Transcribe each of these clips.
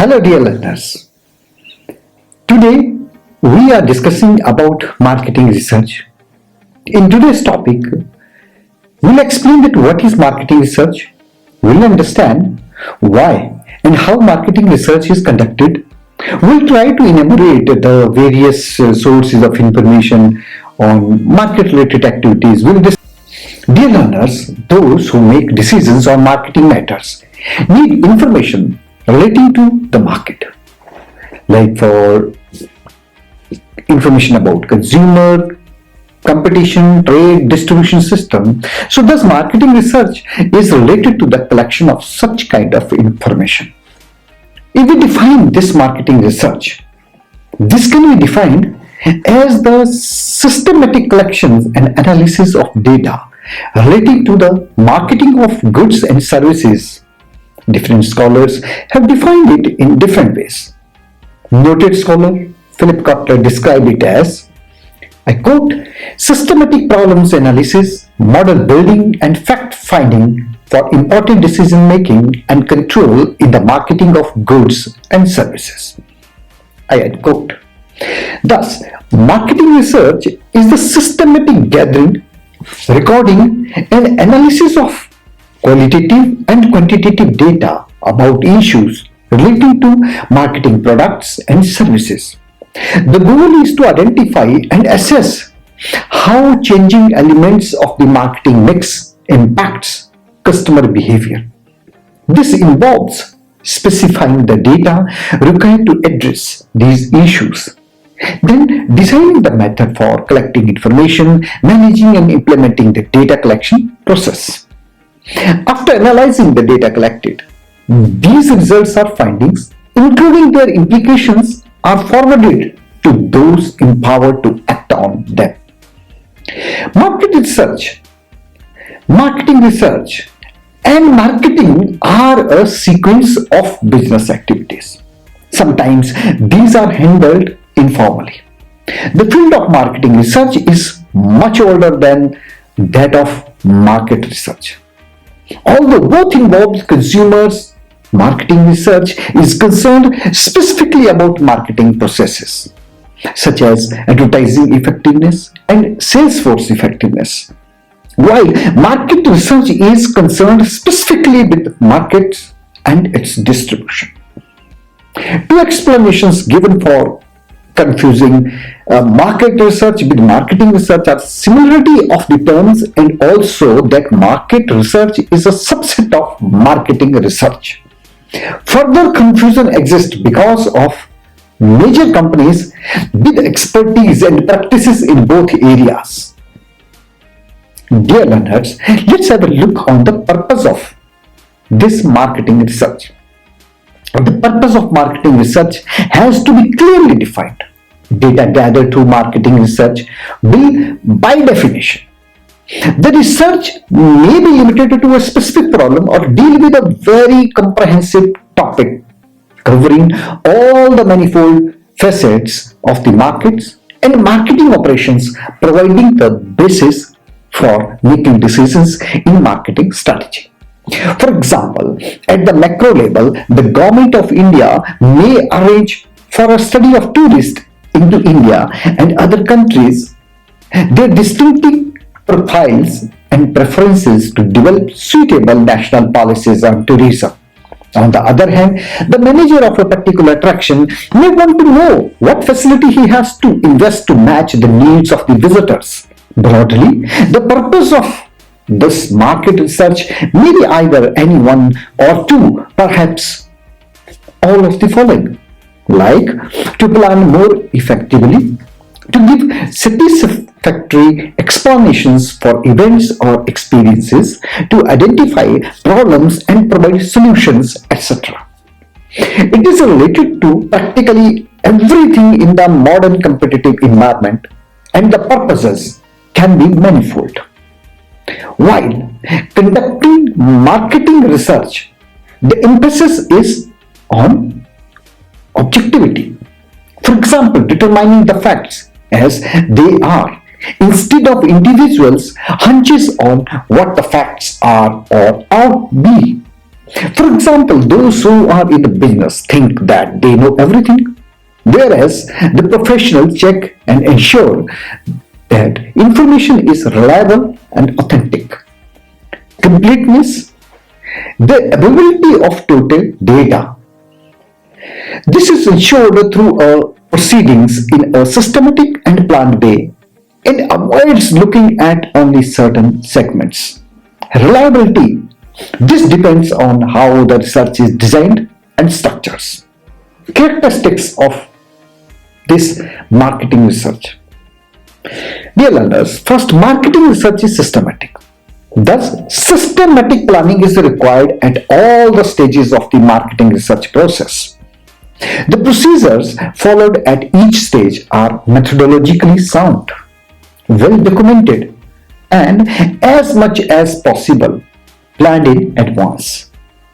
Hello dear learners. Today we are discussing about marketing research. In today's topic, we'll explain that what is marketing research, we'll understand why and how marketing research is conducted. We'll try to enumerate the various sources of information on market related activities. Dear learners, those who make decisions on marketing matters need information relating to the market, like for information about consumer, competition, trade, distribution system. So thus marketing research is related to the collection of such kind of information. If we define this marketing research, this can be defined as the systematic collections and analysis of data relating to the marketing of goods and services. Different scholars have defined it in different ways. Noted scholar Philip Kotler described it as, I quote, systematic problems analysis, model building and fact finding for important decision making and control in the marketing of goods and services. I end quote. Thus, marketing research is the systematic gathering, recording and analysis of qualitative and quantitative data about issues relating to marketing products and services. The goal is to identify and assess how changing elements of the marketing mix impacts customer behavior. This involves specifying the data required to address these issues, then designing the method for collecting information, managing and implementing the data collection process. After analyzing the data collected, these results or findings, including their implications, are forwarded to those empowered to act on them. Market research, marketing research, and marketing are a sequence of business activities. Sometimes these are handled informally. The field of marketing research is much older than that of market research. Although both involve consumers, marketing research is concerned specifically about marketing processes such as advertising effectiveness and sales force effectiveness, while market research is concerned specifically with markets and its distribution. Two explanations given for confusing market research with marketing research are similarity of the terms and also that market research is a subset of marketing research. Further confusion exists because of major companies with expertise and practices in both areas. Dear learners, let's have a look on the purpose of this marketing research. The purpose of marketing research has to be clearly defined. Data gathered through marketing research will, by definition, the research may be limited to a specific problem or deal with a very comprehensive topic covering all the manifold facets of the markets and marketing operations, providing the basis for making decisions in marketing strategy. For example, at the macro level, the government of India may arrange for a study of tourists into India and other countries, their distinctive profiles and preferences to develop suitable national policies on tourism. On the other hand, the manager of a particular attraction may want to know what facility he has to invest to match the needs of the visitors. Broadly, the purpose of this market research may be either any one or two, perhaps all of the following, like to plan more effectively, to give satisfactory explanations for events or experiences, to identify problems and provide solutions, etc. It is related to practically everything in the modern competitive environment, and the purposes can be manifold. While conducting marketing research, the emphasis is on objectivity. For example, determining the facts as they are instead of individuals' hunches on what the facts are or ought be. For example, those who are in the business think that they know everything, whereas the professionals check and ensure that information is reliable and authentic. Completeness, the availability of total data. This is ensured through proceedings in a systematic and planned way and avoids looking at only certain segments. Reliability. This depends on how the research is designed and structures. Characteristics of this marketing research. Dear learners, first, marketing research is systematic. Thus, systematic planning is required at all the stages of the marketing research process. The procedures followed at each stage are methodologically sound, well documented, and as much as possible planned in advance.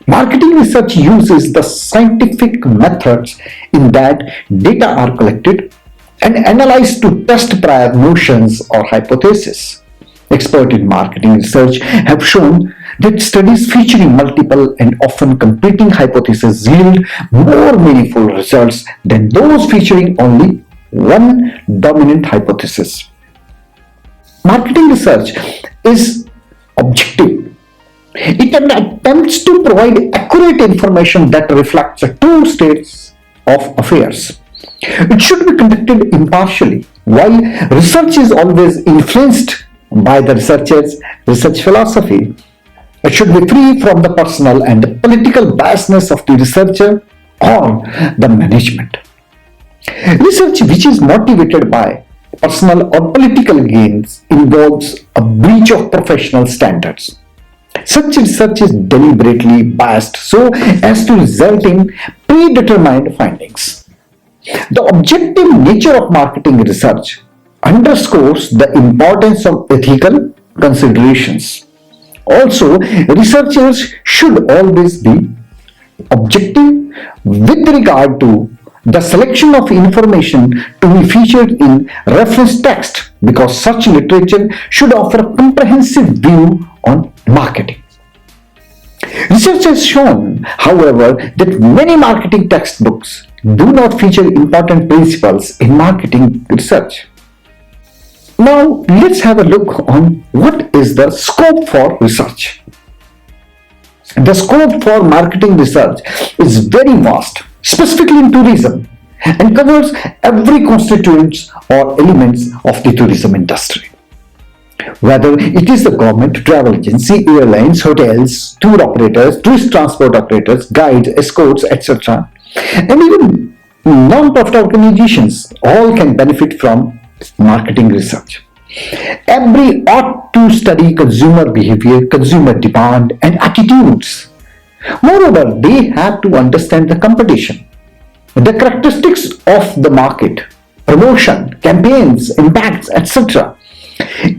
Marketing research uses the scientific methods in that data are collected and analyzed to test prior notions or hypotheses. Experts in marketing research have shown that studies featuring multiple and often competing hypotheses yield more meaningful results than those featuring only one dominant hypothesis. Marketing research is objective. It attempts to provide accurate information that reflects the true states of affairs. It should be conducted impartially. While research is always influenced by the researcher's research philosophy, it should be free from the personal and political biasness of the researcher or the management. Research which is motivated by personal or political gains involves a breach of professional standards. Such research is deliberately biased so as to result in predetermined findings. The objective nature of marketing research underscores the importance of ethical considerations. Also, researchers should always be objective with regard to the selection of information to be featured in reference text because such literature should offer a comprehensive view on marketing. Research has shown, however, that many marketing textbooks do not feature important principles in marketing research. Now, let's have a look on what is the scope for research. The scope for marketing research is very vast, specifically in tourism, and covers every constituent or elements of the tourism industry. Whether it is the government, travel agency, airlines, hotels, tour operators, tourist transport operators, guides, escorts, etc., and even non-profit organizations, all can benefit from marketing research. Every ought to study consumer behavior, consumer demand, and attitudes. Moreover, they have to understand the competition, the characteristics of the market, promotion, campaigns, impacts, etc.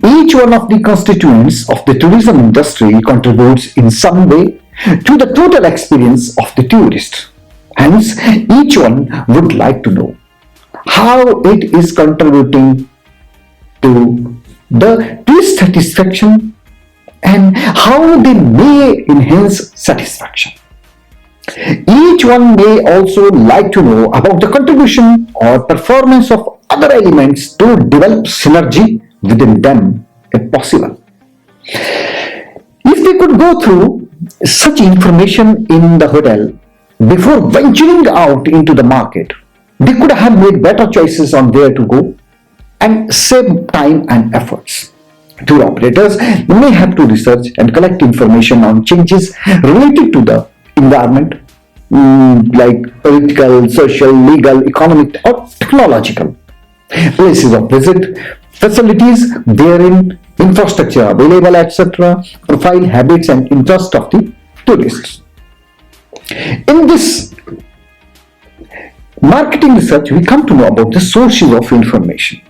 Each one of the constituents of the tourism industry contributes in some way to the total experience of the tourist. Hence, each one would like to know how it is contributing to the tourist satisfaction and how they may enhance satisfaction. Each one may also like to know about the contribution or performance of other elements to develop synergy within them if possible. If they could go through such information in the hotel before venturing out into the market, they could have made better choices on where to go and save time and efforts. Tour operators may have to research and collect information on changes related to the environment, like political, social, legal, economic, or technological. Places of visit, facilities therein, infrastructure available, etc., profile, habits, and interest of the tourists. In this marketing research, we come to know about the sources of information.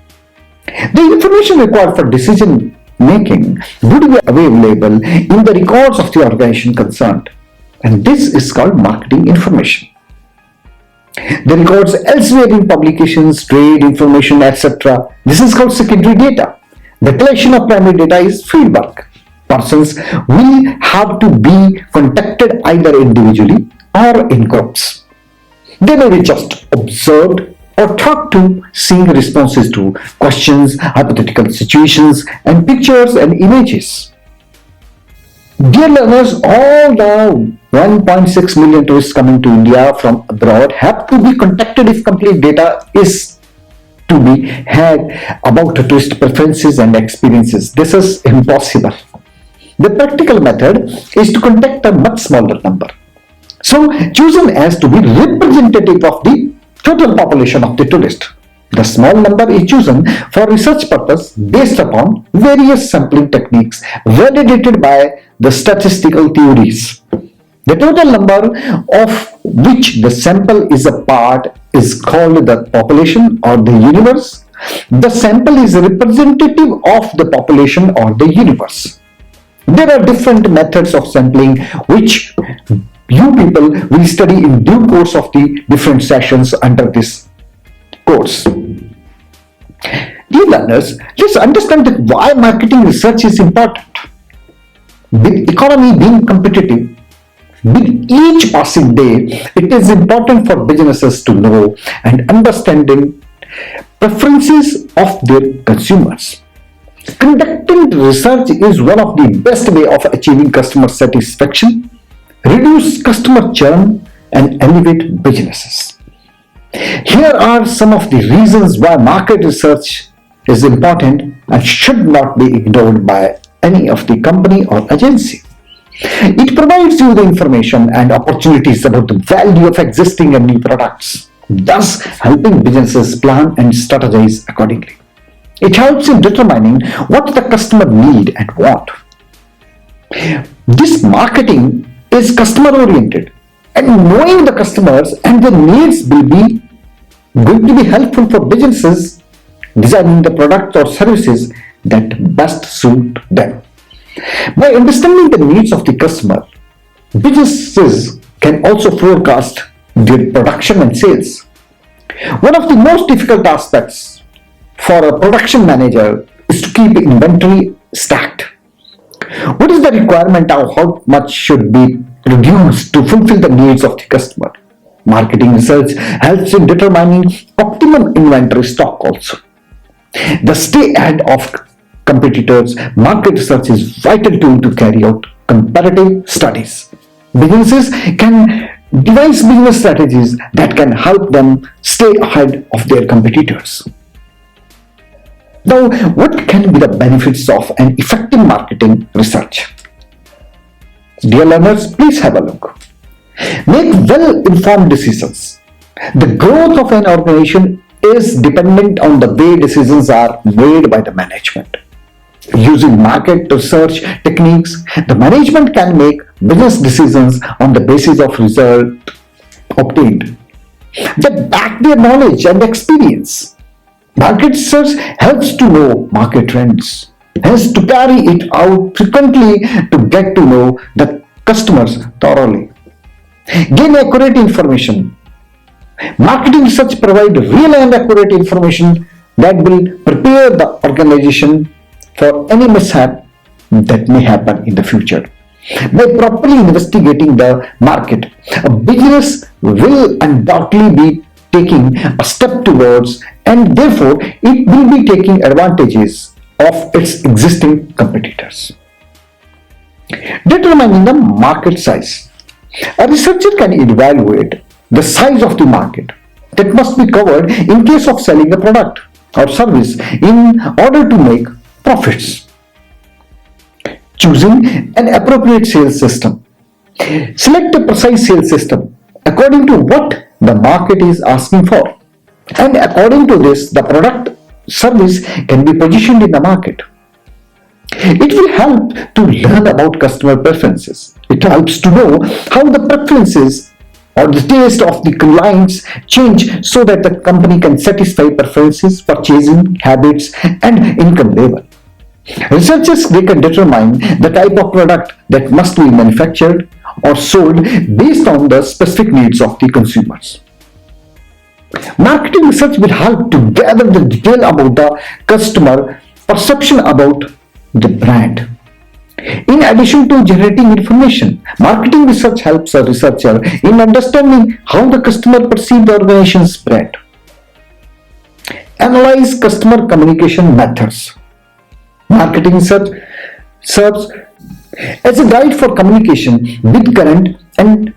The information required for decision making would be available in the records of the organization concerned, and this is called marketing information. The records elsewhere in publications, trade information, etc. This is called secondary data. The collection of primary data is fieldwork. Persons will have to be contacted either individually or in groups. They may be just observed or talked to, seeing responses to questions, hypothetical situations, and pictures and images. Dear learners, all the 1.6 million tourists coming to India from abroad have to be contacted if complete data is to be had about tourist preferences and experiences. This is impossible. The practical method is to contact a much smaller number. So, chosen as to be representative of the total population of the tourist. The small number is chosen for research purpose based upon various sampling techniques validated by the statistical theories. The total number of which the sample is a part is called the population or the universe. The sample is representative of the population or the universe. There are different methods of sampling which you people will study in due course of the different sessions under this course. Dear learners, let's understand that why marketing research is important. With economy being competitive, with each passing day, it is important for businesses to know and understand the preferences of their consumers. Conducting research is one of the best way of achieving customer satisfaction, reduce customer churn, and elevate businesses. Here are some of the reasons why market research is important and should not be ignored by any of the company or agency. It provides you the information and opportunities about the value of existing and new products, thus helping businesses plan and strategize accordingly. It helps in determining what the customer need and want. This marketing is customer oriented, and knowing the customers and their needs will be going to be helpful for businesses designing the products or services that best suit them. By understanding the needs of the customer, businesses can also forecast their production and sales. One of the most difficult aspects for a production manager is to keep inventory stacked. What is the requirement of how much should be produced to fulfill the needs of the customer? Marketing research helps in determining optimum inventory stock also. The stay ahead of competitors, market research is vital tool to carry out comparative studies. Businesses can devise business strategies that can help them stay ahead of their competitors. Now, what can be the benefits of an effective marketing research? Dear learners, please have a look. Make well-informed decisions. The growth of an organization is dependent on the way decisions are made by the management. Using market research techniques, the management can make business decisions on the basis of result obtained that back their knowledge and experience. Market research helps to know market trends, hence to carry it out frequently to get to know the customers thoroughly. Gain accurate information. Marketing research provides real and accurate information that will prepare the organization for any mishap that may happen in the future. By properly investigating the market, a business will undoubtedly be taking a step towards, and therefore it will be taking advantages of its existing competitors. Determining the market size. A researcher can evaluate the size of the market that must be covered in case of selling a product or service in order to make profits. Choosing an appropriate sales system. Select a precise sales system according to what the market is asking for, and according to this, the product service can be positioned in the market. It will help to learn about customer preferences. It helps to know how the preferences or the taste of the clients change so that the company can satisfy preferences, purchasing habits, and income level. Researchers, they can determine the type of product that must be manufactured or sold based on the specific needs of the consumers. Marketing research will help to gather the detail about the customer perception about the brand. In addition to generating information, marketing research helps a researcher in understanding how the customer perceives the organization's brand. Analyze customer communication methods. Marketing research serves as a guide for communication with current and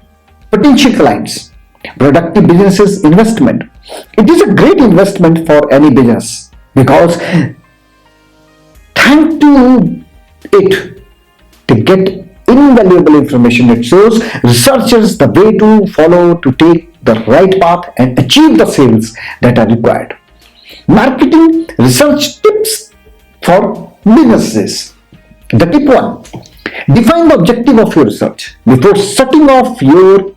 potential clients. Productive businesses investment. It is a great investment for any business because thanks to it to get invaluable information. It shows researchers the way to follow to take the right path and achieve the sales that are required. Marketing research tips for businesses. The tip 1. Define the objective of your research. Before setting off your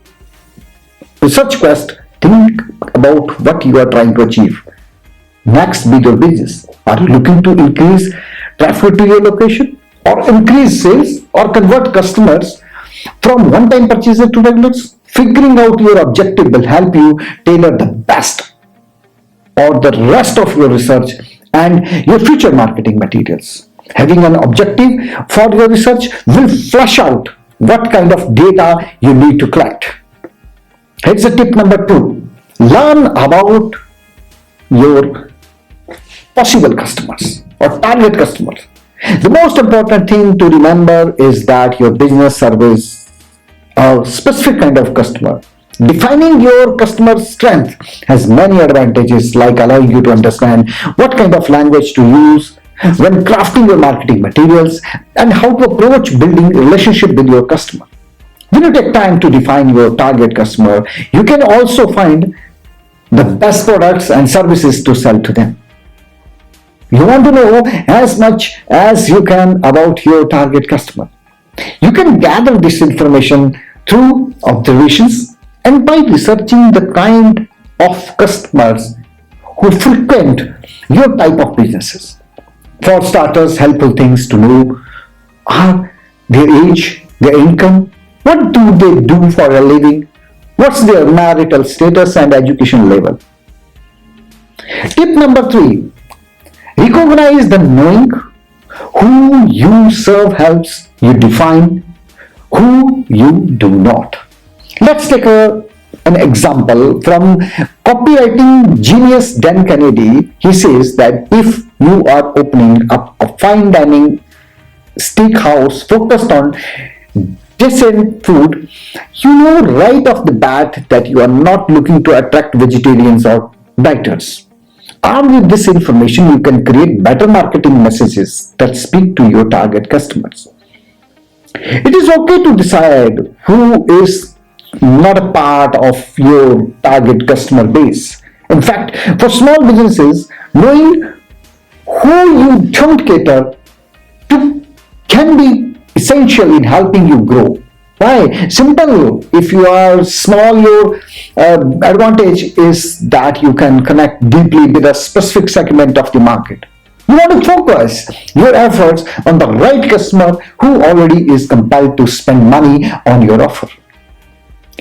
research quest, think about what you are trying to achieve. Next, be your business. Are you looking to increase traffic to your location, or increase sales, or convert customers from one-time purchases to regulars? Figuring out your objective will help you tailor the best or the rest of your research and your future marketing materials. Having an objective for your research will flesh out what kind of data you need to collect. Here's the tip number 2. Learn about your possible customers or target customers. The most important thing to remember is that your business serves a specific kind of customer. Defining your customer strength has many advantages, like allowing you to understand what kind of language to use when crafting your marketing materials and how to approach building relationship with your customer. When you take time to define your target customer, you can also find the best products and services to sell to them. You want to know as much as you can about your target customer. You can gather this information through observations and by researching the kind of customers who frequent your type of businesses. For starters, helpful things to know are their age, their income, what do they do for a living, what's their marital status and education level. Tip number 3. Recognize the knowing who you serve helps you define who you do not. Let's take an example from copywriting genius Dan Kennedy. He says that if you are opening up a fine dining steakhouse focused on decent food, you know right off the bat that you are not looking to attract vegetarians or dieters. Armed with this information, you can create better marketing messages that speak to your target customers. It is okay to decide who is not a part of your target customer base. In fact, for small businesses, knowing who you don't cater to can be essential in helping you grow. Why? Simple. If you are small, your advantage is that you can connect deeply with a specific segment of the market. You want to focus your efforts on the right customer who already is compelled to spend money on your offer.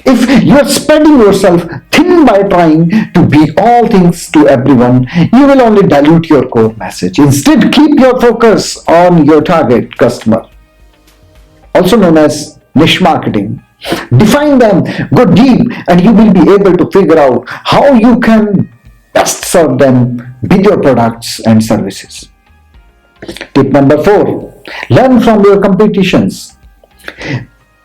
If you are spreading yourself thin by trying to be all things to everyone, you will only dilute your core message. Instead, keep your focus on your target customer, also known as niche marketing. Define them, go deep, and you will be able to figure out how you can best serve them with your products and services. Tip number 4. Learn from your competitions.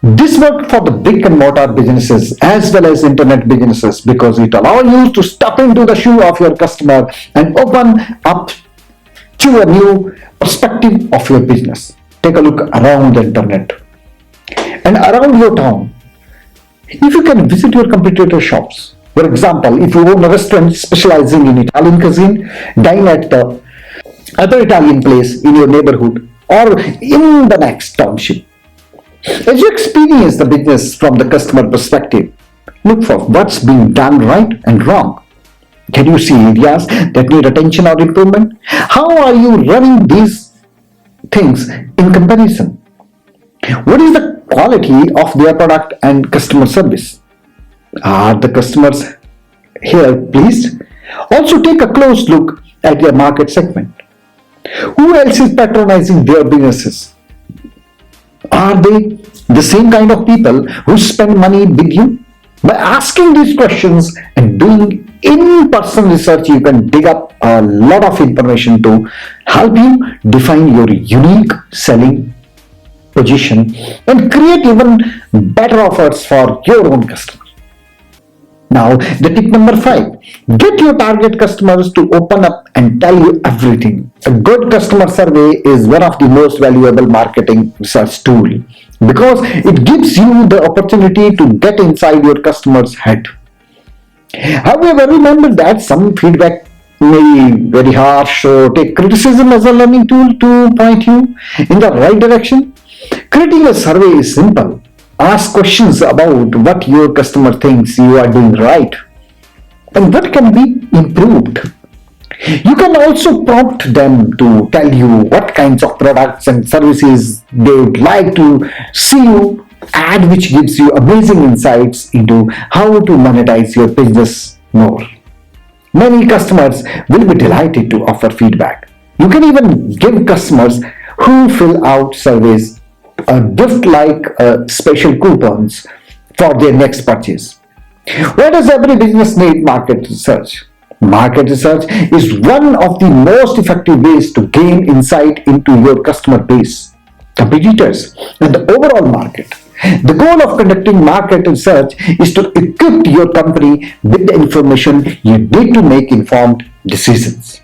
This works for the brick and mortar businesses as well as internet businesses because it allows you to step into the shoe of your customer and open up to a new perspective of your business. Take a look around the internet and around your town. If you can visit your competitor shops, for example, if you own a restaurant specializing in Italian cuisine, dine at the other Italian place in your neighborhood or in the next township. As you experience the business from the customer perspective, look for what's being done right and wrong. Can you see areas that need attention or improvement? How are you running these things in comparison? What is the quality of their product and customer service? Are the customers here pleased? Also take a close look at their market segment. Who else is patronizing their businesses? Are they the same kind of people who spend money with you? By asking these questions and doing in-person research, you can dig up a lot of information to help you define your unique selling position and create even better offers for your own customers. Now, the tip number 5, get your target customers to open up and tell you everything. A good customer survey is one of the most valuable marketing research tool because it gives you the opportunity to get inside your customer's head. However, remember that some feedback may be very harsh, so take criticism as a learning tool to point you in the right direction. Creating a survey is simple. Ask questions about what your customer thinks you are doing right and what can be improved. You can also prompt them to tell you what kinds of products and services they would like to see you add, which gives you amazing insights into how to monetize your business more. Many customers will be delighted to offer feedback. You can even give customers who fill out surveys a gift like special coupons for their next purchase. Why does every business need market research? Market research is one of the most effective ways to gain insight into your customer base, competitors, and the overall market. The goal of conducting market research is to equip your company with the information you need to make informed decisions.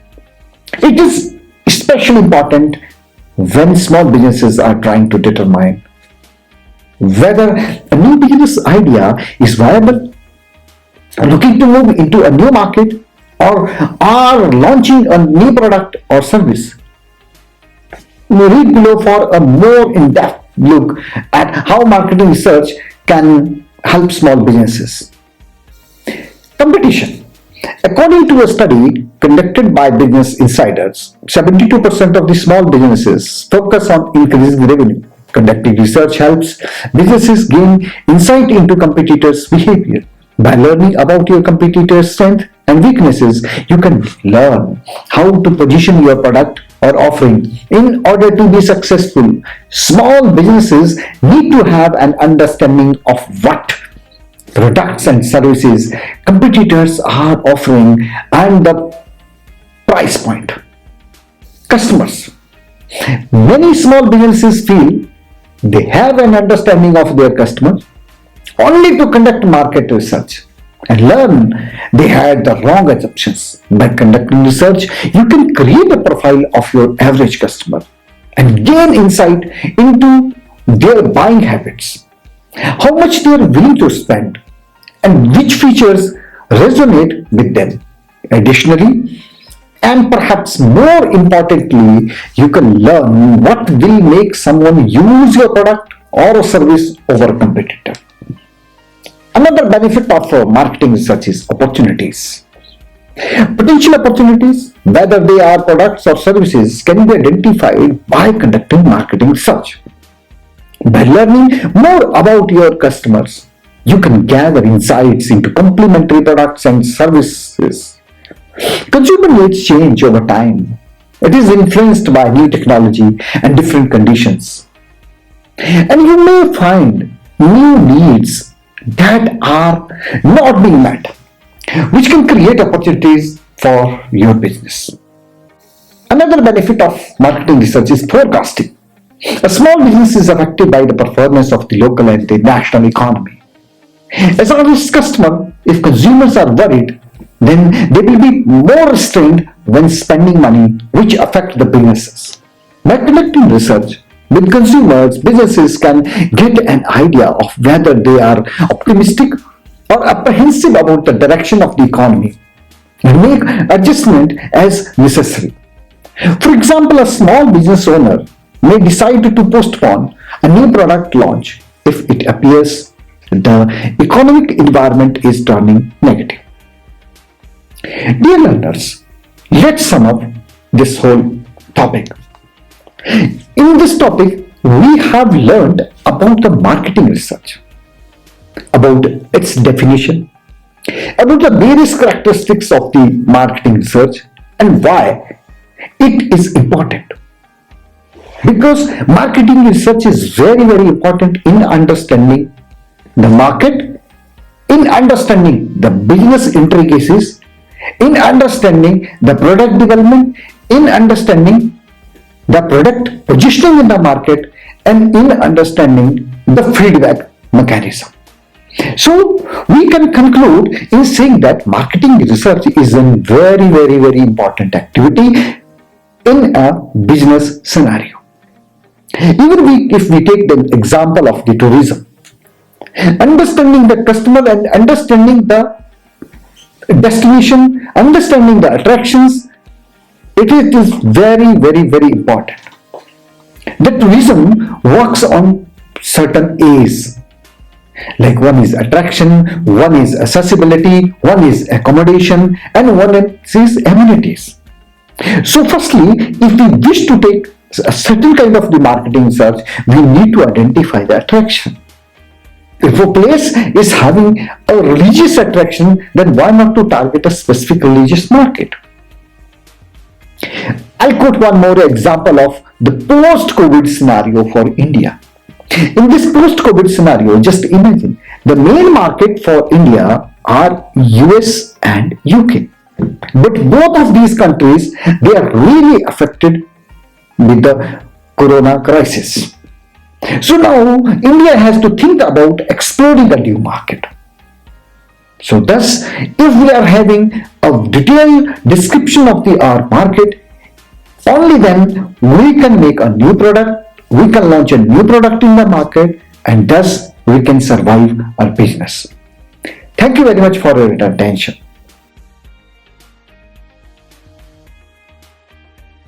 It is especially important when small businesses are trying to determine whether a new business idea is viable, looking to move into a new market, or are launching a new product or service. Read below for a more in-depth look at how marketing research can help small businesses. Competition. According to a study conducted by Business Insiders, 72% of the small businesses focus on increasing revenue. Conducting research helps businesses gain insight into competitors' behavior. By learning about your competitors' strengths and weaknesses, you can learn how to position your product or offering. In order to be successful, small businesses need to have an understanding of what products and services competitors are offering and the price point. Customers. Many small businesses feel they have an understanding of their customers only to conduct market research and learn they had the wrong assumptions. By conducting research, you can create a profile of your average customer and gain insight into their buying habits, how much they are willing to spend, and which features resonate with them. Additionally, and perhaps more importantly, you can learn what will make someone use your product or service over a competitor. Another benefit of marketing research is opportunities. Potential opportunities, whether they are products or services, can be identified by conducting marketing research. By learning more about your customers, you can gather insights into complementary products and services. Consumer needs change over time. It is influenced by new technology and different conditions. And you may find new needs that are not being met, which can create opportunities for your business. Another benefit of marketing research is forecasting. A small business is affected by the performance of the local and the national economy. As a risk customer, if consumers are worried, then they will be more restrained when spending money, which affect the businesses. By conducting research with consumers, businesses can get an idea of whether they are optimistic or apprehensive about the direction of the economy and make adjustment as necessary. For example, a small business owner may decide to postpone a new product launch if it appears the economic environment is turning negative. Dear learners, let's sum up this whole topic. In this topic, we have learned about the marketing research, about its definition, about the various characteristics of the marketing research and why it is important. Because marketing research is very, very important in understanding the market, in understanding the business intricacies, in understanding the product development, in understanding the product positioning in the market, and in understanding the feedback mechanism. So we can conclude in saying that marketing research is a very, very, very important activity in a business scenario. Even if we take the example of the tourism, understanding the customer and understanding the destination, understanding the attractions, it is very, very, very important. The tourism works on certain A's. Like one is attraction, one is accessibility, one is accommodation, and one is amenities. So firstly, if we wish to take a certain kind of the marketing research, we need to identify the attraction. If a place is having a religious attraction, then why not to target a specific religious market? I'll quote one more example of the post-COVID scenario for India. In this post-COVID scenario, just imagine the main market for India are US and UK. But both of these countries, they are really affected with the corona crisis. So now India has to think about exploring a new market. So thus, if we are having a detailed description of our market, only then we can make a new product, we can launch a new product in the market, and thus we can survive our business. Thank you very much for your attention.